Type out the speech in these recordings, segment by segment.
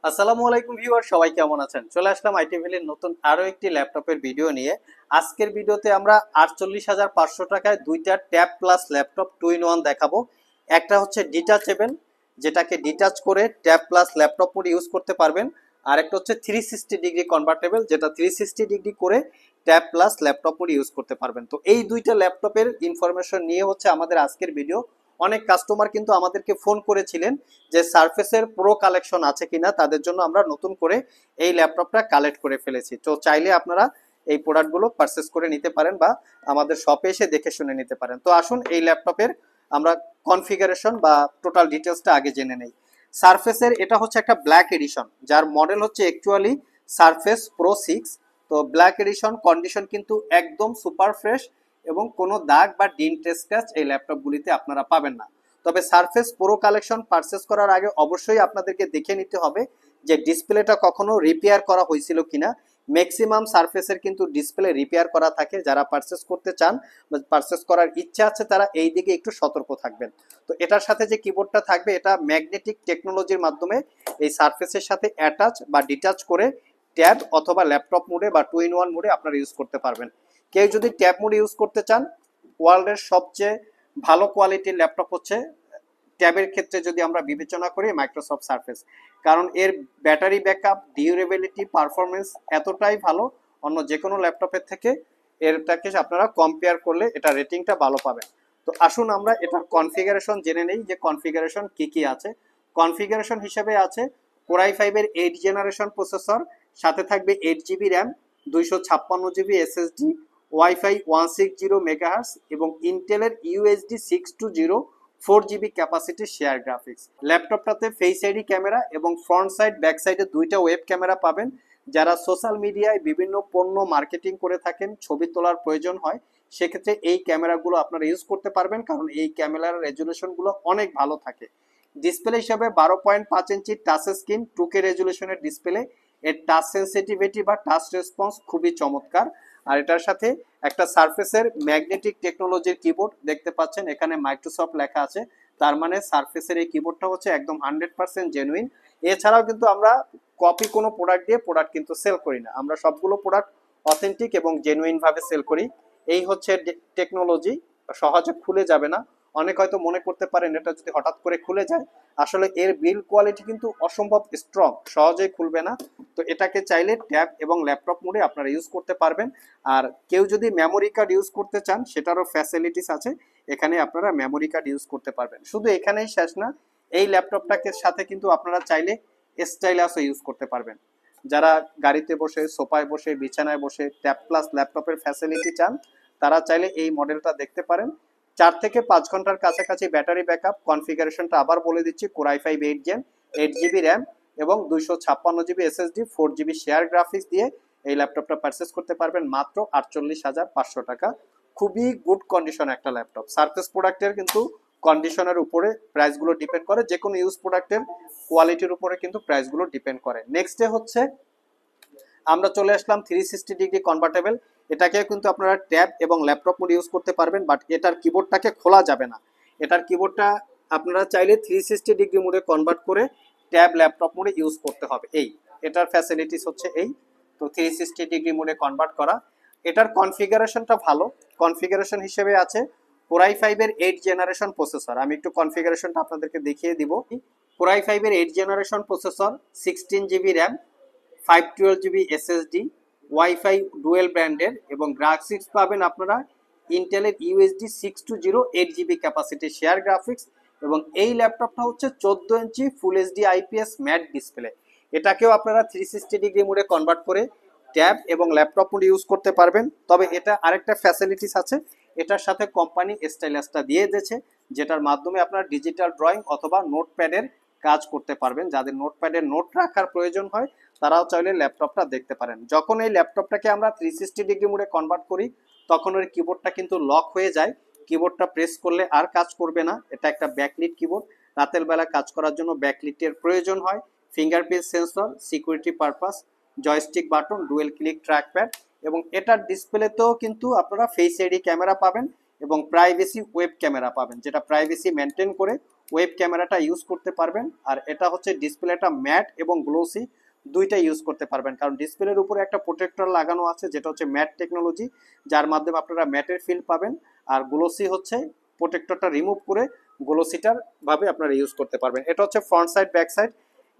আসসালামু আলাইকুম ভিউয়ার, সবাই কেমন আছেন? চলে আসলাম আইটি ভ্যালির নতুন আরো একটি ল্যাপটপের ভিডিও নিয়ে। আজকের ভিডিওতে আমরা 48,500 টাকায় দুইটা ট্যাব প্লাস ল্যাপটপ 2 in 1 দেখাবো। একটা হচ্ছে ডিটাচেবল, যেটাকে ডিটাচ করে tab plus laptop mode use করতে পারবেন। আর একটা হচ্ছে 360 ডিগ্রি কনভার্টেবল, যেটা 360 ডিগ্রি করে tab plus laptop mode use করতে পারবেন। তো এই দুইটা ল্যাপটপের ইনফরমেশন নিয়ে হচ্ছে আমাদের আজকের ভিডিও। অনেক কাস্টমার কিন্তু আমাদেরকে ফোন করেছিলেন যে সারফেসের প্রো কালেকশন আছে কিনা, তাদের জন্য আমরা নতুন করে এই ল্যাপটপটা কালেক্ট করে ফেলেছি। তো চাইলে আপনারা এই প্রোডাক্টগুলো পারচেস করে নিতে পারেন বা আমাদের শপে এসে দেখে শুনে নিতে পারেন। তো আসুন এই ল্যাপটপের আমরা কনফিগারেশন বা টোটাল ডিটেলসটা আগে জেনে নেই। সারফেসের এটা হচ্ছে একটা ব্ল্যাক এডিশন, যার মডেল হচ্ছে অ্যাকচুয়ালি সারফেস প্রো 6। তো ব্ল্যাক এডিশন কন্ডিশন কিন্তু একদম সুপার ফ্রেশ এবং কোনো দাগ বা ডিন্ট স্ক্র্যাচ এই ল্যাপটপগুলিতে আপনারা পাবেন না। তবে সারফেস প্রো কালেকশন পারচেস করার আগে অবশ্যই আপনাদেরকে দেখে নিতে হবে যে ডিসপ্লেটা কখনো রিপেয়ার করা হয়েছিল কিনা। ম্যাক্সিমাম সারফেসের কিন্তু ডিসপ্লে রিপেয়ার করা থাকে। যারা পারচেস করতে চান বা পারচেস করার ইচ্ছা আছে তারা এই দিকে একটু সতর্ক থাকবেন। তো এটার সাথে যে কিবোর্ডটা থাকবে এটা ম্যাগনেটিক টেকনোলজির মাধ্যমে এই সারফেসের সাথে অ্যাটাচ বা ডিটাচ করে ট্যাব অথবা ল্যাপটপ মোডে বা 2 in 1 মোডে আপনারা ইউজ করতে পারবেন। কেউ যদি ট্যাব মোড ইউজ করতে চান, ওয়ার্ল্ডের সবচেয়ে ভালো কোয়ালিটির ল্যাপটপ হচ্ছে ট্যাবের ক্ষেত্রে যদি আমরা বিবেচনা করি মাইক্রোসফট সারফেস। কারণ এর ব্যাটারি ব্যাকআপ, ডিউরেবিলিটি, পারফরমেন্স এতটাই ভালো, অন্য যে কোনো ল্যাপটপের থেকে এরটাকে আপনারা কম্পেয়ার করলে এটা রেটিংটা ভালো পাবেন। তো আসুন আমরা এটার কনফিগারেশন জেনে নেই যে কনফিগারেশন কি কি আছে। কনফিগারেশন হিসেবে আছে কোরাই 5-এর 8 জেনারেশন প্রসেসর, সাথে থাকবে 8 GB RAM, 256 GB SSD, wifi 160 megahertz এবং ইন্টেলের UHD 620 4 GB capacity share graphics. ল্যাপটপটাতে ফেস আইডি ক্যামেরা এবং ফ্রন্ট সাইড ব্যাক সাইডে দুইটা ওয়েব ক্যামেরা পাবেন। যারা সোশ্যাল মিডিয়ায় বিভিন্ন পণ্য মার্কেটিং করে থাকেন, ছবি তোলার প্রয়োজন হয়, সেক্ষেত্রে এই ক্যামেরাগুলো আপনারা ইউজ করতে পারবেন, কারণ এই ক্যামেরার রেজুলেশনগুলো অনেক ভালো থাকে। ডিসপ্লে হিসাবে 12.5 ইঞ্চি টাচ স্ক্রিন 2K রেজুলেশনের ডিসপ্লে। এর টাচ সেন্সিটিভিটি বা টাচ রেসপন্স খুবই চমৎকার। আর এটার সাথে একটা সারফেসের ম্যাগনেটিক টেকনোলজির কিবোর্ড দেখতে পাচ্ছেন, এখানে মাইক্রোসফট লেখা আছে, তার মানে সারফেসের এই কিবোর্ডটা হচ্ছে একদম 100% জেনুইন। এছাড়াও কিন্তু আমরা কপি কোনো প্রোডাক্ট দিয়ে প্রোডাক্ট কিন্তু সেল করি না, আমরা সবগুলো প্রোডাক্ট অথেন্টিক এবং জেনুইন ভাবে সেল করি। এই হচ্ছে টেকনোলজি, সহজে খুলে যাবে না। অনেক হয়তো মনে করতে পারেন এটা যদি হঠাৎ করে খুলে যায়, আসলে এর বিল্ড কোয়ালিটি কিন্তু অসম্ভব স্ট্রং, সহজেই খুলবে না। তো এটাকে চাইলে ট্যাব এবং ল্যাপটপ মোডে আপনারা ইউজ করতে পারবেন। আর কেউ যদি মেমোরি কার্ড ইউজ করতে চান সেটারও ফ্যাসিলিটিস আছে, এখানে আপনারা মেমোরি কার্ড ইউজ করতে পারবেন। শুধু এখানেই শেষ না, এই ল্যাপটপটাকে সাথে কিন্তু আপনারা চাইলে স্টাইলাসও ইউজ করতে পারবেন। যারা গাড়িতে বসে, সোফায় বসে, বিছানায় বসে ট্যাব প্লাস ল্যাপটপের ফ্যাসিলিটি চান, তারা চাইলে এই মডেলটা দেখতে পারেন। 4 থেকে 5 ঘন্টার কাছাকাছি ব্যাটারি ব্যাকআপ। কনফিগারেশনটা আবার বলে দিচ্ছি, কোরাই 5 8 জেন, 8 জিবি র্যাম এবং 256 GB SSD, 4 GB share graphics দিয়ে এই ল্যাপটপটা পারচেস করতে পারবেন মাত্র 48,500 টাকা। খুবই গুড কন্ডিশন একটা ল্যাপটপ। সারফেস প্রোডাক্টের কিন্তু কন্ডিশনের উপরে প্রাইসগুলো ডিপেন্ড করে, যে কোনো ইউজ প্রোডাক্টের কোয়ালিটির উপরে কিন্তু প্রাইসগুলো ডিপেন্ড করে। নেক্সটে হচ্ছে আমরা চলে আসলাম 360 ডিগ্রি কনভার্টেবল। এটাকে কিন্তু আপনারা ট্যাব এবং ল্যাপটপ মোড ইউজ করতে পারবেন, বাট এটার কিবোর্ডটাকে খোলা যাবে না। এটার কিবোর্ডটা আপনারা চাইলে 360 ডিগ্রি মোডে কনভার্ট করে ট্যাব ল্যাপটপ মোডে ইউজ করতে হবে। এটার ফ্যাসিলিটিস হচ্ছে এই। তো 360 ডিগ্রি মোডে কনভার্ট করা। এটার কনফিগারেশনটা ভালো। কনফিগারেশন হিসেবে আছে কোরাই 5-এর 8 জেনারেশন প্রসেসর। আমি একটু কনফিগারেশনটা আপনাদেরকে দেখিয়ে দিব। কোরাই 5-এর 8 generation processor, 16 GB RAM, 512 GB SSD, wifi dual ব্র্যান্ডের এবং গ্রাফিক্স পাবেন আপনারা ইন্টেলের UHD 620 8 GB capacity share graphics. এবং এই ল্যাপটপটা হচ্ছে 14 inch full HD IPS matte display. এটাকেও আপনারা 360 ডিগ্রি মোডে কনভার্ট করে ট্যাব এবং ল্যাপটপ মোডে ইউজ করতে পারবেন। তবে এটা আরেকটা ফ্যাসিলিটিস আছে, এটার সাথে কোম্পানি স্টাইলাসটা দিয়ে দিয়েছে, যেটার মাধ্যমে আপনারা ডিজিটাল ড্রয়িং অথবা নোটপ্যাডের কাজ করতে পারবেন। যাদের নোটপ্যাডের নোট রাখার প্রয়োজন হয় তারাও চাইলে ল্যাপটপটা দেখতে পারেন। যখন এই ল্যাপটপটাকে আমরা 360 ডিগ্রি মোডে কনভার্ট করি তখন ওর কিবোর্ডটা কিন্তু লক হয়ে যায়, কিবোর্ডটা প্রেস করলে আর কাজ করবে না। এটা একটা ব্যাকলিট কিবোর্ড, রাতের বেলা কাজ করার জন্য ব্যাকলিটের প্রয়োজন হয়। Fingerprint sensor, security purpose, joystick button, dual click trackpad এবং এটার ডিসপ্লেতেও কিন্তু আপনারা ফেস আইডি ক্যামেরা পাবেন এবং প্রাইভেসি ওয়েব ক্যামেরা পাবেন, যেটা প্রাইভেসি মেনটেন করে ওয়েব ক্যামেরাটা ইউজ করতে পারবেন। আর এটা হচ্ছে ডিসপ্লেটা ম্যাট এবং গ্লোসি দুইটা ইউজ করতে পারবেন, কারণ ডিসপ্লের উপরে একটা প্রোটেক্টর লাগানো আছে যেটা হচ্ছে ম্যাট টেকনোলজি, যার মাধ্যমে আপনারা ম্যাটের ফিল পাবেন। আর গ্লোসি হচ্ছে প্রোটেক্টরটা রিমুভ করে গ্লোসিটার ভাবে আপনারা ইউজ করতে পারবেন। এটা হচ্ছে ফ্রন্ট সাইড ব্যাক সাইড।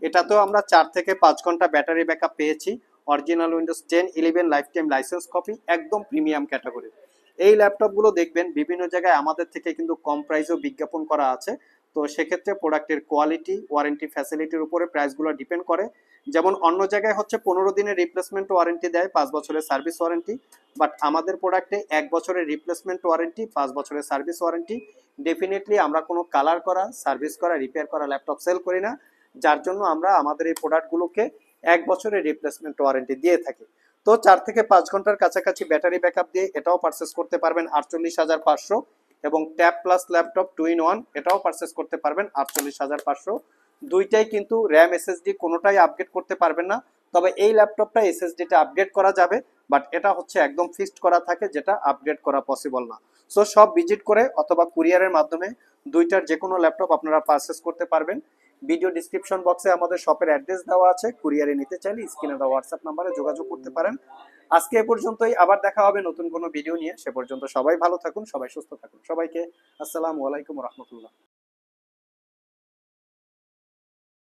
এটাতেও আমরা 4 থেকে 5 ঘন্টা ব্যাটারি ব্যাকআপ পেয়েছি। Original Windows 10 11 life time licence copy, একদম প্রিমিয়াম ক্যাটাগরি। এই ল্যাপটপগুলো দেখবেন বিভিন্ন জায়গায় আমাদের থেকে কিন্তু কম প্রাইসেও বিজ্ঞাপন করা আছে। তো সেক্ষেত্রে প্রোডাক্টের কোয়ালিটি, ওয়ারেন্টি, ফ্যাসিলিটির উপরে প্রাইসগুলো ডিপেন্ড করে। যেমন অন্য জায়গায় হচ্ছে 15 দিনের রিপ্লেসমেন্ট ওয়ারেন্টি দেয়, 5 বছরের সার্ভিস ওয়ারেন্টি, বাট আমাদের প্রোডাক্টে 1 বছরের রিপ্লেসমেন্ট ওয়ারেন্টি, 5 বছরের সার্ভিস ওয়ারেন্টি। ডেফিনেটলি আমরা কোনো কালার করা, সার্ভিস করা, রিপেয়ার করা ল্যাপটপ সেল করি না, যার জন্য আমরা আমাদের এই প্রোডাক্টগুলোকে 1 বছরের রিপ্লেসমেন্ট ওয়ারেন্টি দিয়ে থাকি। তো 4 থেকে 5 ঘন্টার কাছাকাছি ব্যাটারি ব্যাকআপ দিয়ে এটাও পারচেস করতে পারবেন 48,500, এবং ট্যাব প্লাস ল্যাপটপ 2 in 1 এটাও পারচেস করতে পারবেন 48,500। দুইটাই কিন্তু র্যাম এসএসডি কোনোটাই আপগ্রেড করতে পারবেন না, তবে এই ল্যাপটপটা এসএসডিটা আপগ্রেড করা যাবে, বাট এটা হচ্ছে একদম ফিক্সড করা থাকে, যেটা আপগ্রেড করা পসিবল না। সো সব ভিজিট করে অথবা কুরিয়ারের মাধ্যমে দুইটার যে কোনো ল্যাপটপ আপনারা পারচেস করতে পারবেন। ভিডিও ডিসক্রিপশন বক্সে আমাদের শপের অ্যাড্রেস দেওয়া আছে, কুরিয়ারে নিতে চাইলে স্ক্রিনে দেওয়া হোয়াটসঅ্যাপ নাম্বারে যোগাযোগ করতে পারেন। আজকে এ পর্যন্তই, আবার দেখা হবে নতুন কোনো ভিডিও নিয়ে। সে পর্যন্ত সবাই ভালো থাকুন, সবাই সুস্থ থাকুন। সবাইকে আসসালামু আলাইকুম রহমতুল্লাহ।